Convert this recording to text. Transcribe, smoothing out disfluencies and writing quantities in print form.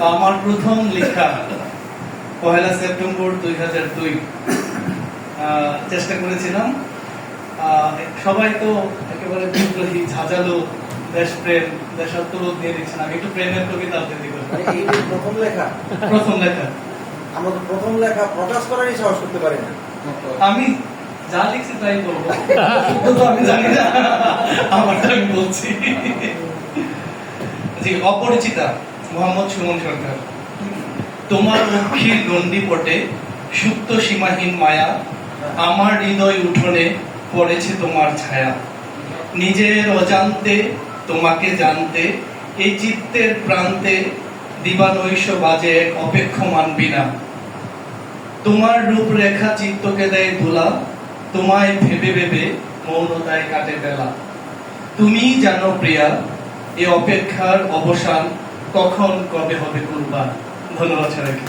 আমার প্রথম লেখা 1 সেপ্টেম্বর 2002 চেষ্টা করেছিলাম। সবাই তো একেবারে বিদ্রোহী ঝাঁঝালো দেশপ্রেম দেশাত্মবোধ নিয়ে লিখছেন, আমি একটু প্রেমের কবিতা আবৃত্তি করব। এই প্রথম লেখা আমরা তো প্রথম লেখা প্রকাশ করারই সাহস করতে পারি না। আমি যা লিখছি তাই বলবো, তো আমি জানি না, আমারটা আমি বলছি। জি, অপরিচিতা, মোহাম্মদ সুমন সরকার। তোমার অক্ষির গণ্ডিপটে সুপ্ত সীমাহীন মায়া, আমার হৃদয় উঠোনে পড়েছে তোমার ছায়া। নিজের অজান্তে তোমাকে জানতে এই চিত্তের প্রান্তে দিবানৈশ বাজে এক অপেক্ষমান বিনা। তোমার রূপরেখা চিত্তকে দেয় ধুলা, তোমায় ভেবে ভেবে মৌনতায় কাটে বেলা। তুমি জানো প্রিয়া, এ অপেক্ষার অবসান কখন কবে হবে কুরবান। ধন্যবাদ সবাইকে।